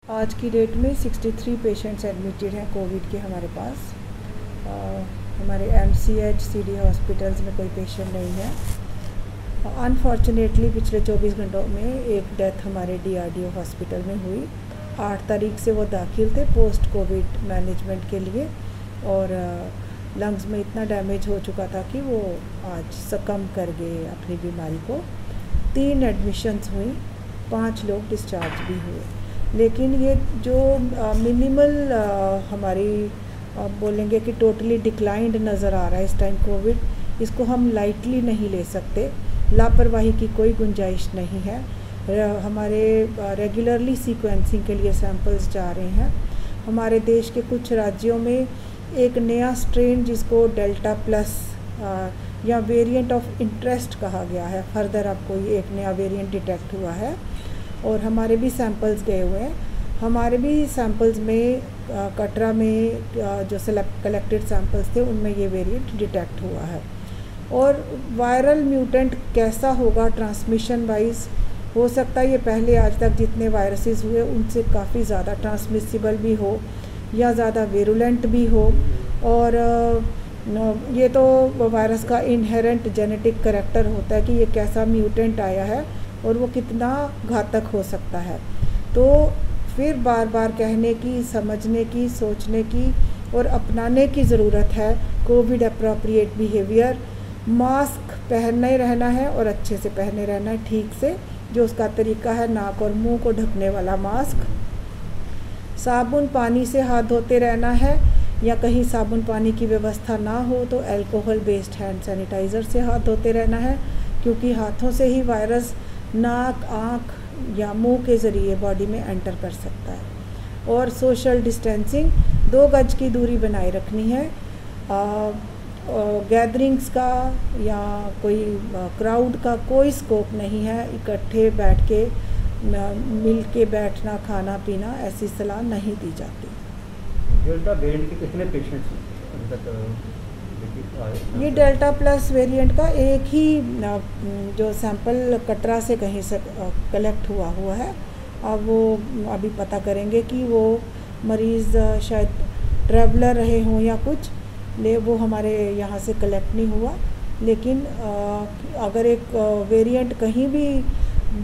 आज की डेट में 63 पेशेंट्स एडमिटेड हैं कोविड के हमारे पास। हमारे MCH CD हॉस्पिटल्स में कोई पेशेंट नहीं है। अनफॉर्चुनेटली पिछले 24 घंटों में एक डेथ हमारे DRDO हॉस्पिटल में हुई। 8 तारीख से वो दाखिल थे पोस्ट कोविड मैनेजमेंट के लिए और लंग्स में इतना डैमेज हो चुका था कि वो आज सकम कर गए अपनी बीमारी को। 3 एडमिशन्स हुई, 5 लोग डिस्चार्ज भी हुए। लेकिन ये जो मिनिमल हमारी बोलेंगे कि टोटली डिक्लाइंड नज़र आ रहा है इस टाइम कोविड, इसको हम लाइटली नहीं ले सकते। लापरवाही की कोई गुंजाइश नहीं है। हमारे रेगुलरली सीक्वेंसिंग के लिए सैंपल्स जा रहे हैं। हमारे देश के कुछ राज्यों में एक नया स्ट्रेन जिसको डेल्टा प्लस या वेरिएंट ऑफ इंटरेस्ट कहा गया है, फर्दर अब कोई एक नया वेरिएंट डिटेक्ट हुआ है और हमारे भी सैंपल्स गए हुए हैं। हमारे भी सैंपल्स में कटरा में जो कलेक्टेड सैंपल्स थे उनमें ये वेरिएंट डिटेक्ट हुआ है। और वायरल म्यूटेंट कैसा होगा ट्रांसमिशन वाइज, हो सकता है ये पहले आज तक जितने वायरसेस हुए उनसे काफ़ी ज़्यादा ट्रांसमिसिबल भी हो या ज़्यादा वेरुलेंट भी हो। और ये तो वायरस का इनहेरेंट जेनेटिक करैक्टर होता है कि ये कैसा म्यूटेंट आया है और वो कितना घातक हो सकता है। तो फिर बार बार कहने की, समझने की, सोचने की और अपनाने की ज़रूरत है कोविड अप्रोप्रिएट बिहेवियर। मास्क पहनने रहना है और अच्छे से पहने रहना है, ठीक से जो उसका तरीका है, नाक और मुंह को ढकने वाला मास्क। साबुन पानी से हाथ धोते रहना है या कहीं साबुन पानी की व्यवस्था ना हो तो अल्कोहल बेस्ड हैंड सैनिटाइज़र से हाथ धोते रहना है, क्योंकि हाथों से ही वायरस नाक, आँख या मुंह के ज़रिए बॉडी में एंटर कर सकता है। और सोशल डिस्टेंसिंग, 2 गज की दूरी बनाए रखनी है। गैदरिंग्स का या कोई क्राउड का कोई स्कोप नहीं है। इकट्ठे बैठ के मिल के बैठना, खाना पीना, ऐसी सलाह नहीं दी जाती। डेल्टा वेरिएंट के कितने पेशेंट्स ये डेल्टा प्लस वेरिएंट का एक ही जो सैंपल कटरा से कहीं से कलेक्ट हुआ है। अब वो अभी पता करेंगे कि वो मरीज़ शायद ट्रैवलर रहे हों या कुछ, वो हमारे यहाँ से कलेक्ट नहीं हुआ। लेकिन अगर एक वेरिएंट कहीं भी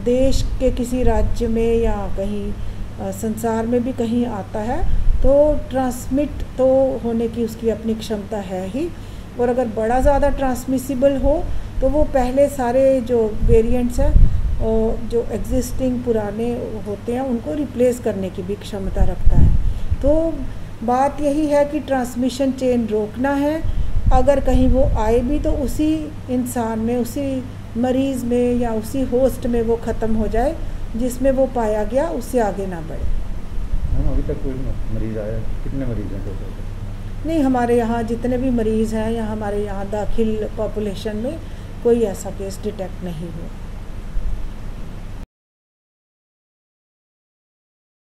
देश के किसी राज्य में या कहीं संसार में भी कहीं आता है तो ट्रांसमिट तो होने की उसकी अपनी क्षमता है ही। और अगर बड़ा ज़्यादा ट्रांसमिसिबल हो तो वो पहले सारे जो वेरिएंट्स हैं जो एग्जिस्टिंग पुराने होते हैं उनको रिप्लेस करने की भी क्षमता रखता है। तो बात यही है कि ट्रांसमिशन चेन रोकना है। अगर कहीं वो आए भी तो उसी इंसान में, उसी मरीज़ में या उसी होस्ट में वो ख़त्म हो जाए जिसमें वो पाया गया, उससे आगे ना बढ़े। अभी तक कोई मरीज़ आया? कितने मरीज़ हैं टोटल? नहीं, हमारे यहाँ जितने भी मरीज़ हैं या हमारे यहाँ दाखिल पॉपुलेशन में कोई ऐसा केस डिटेक्ट नहीं हुआ।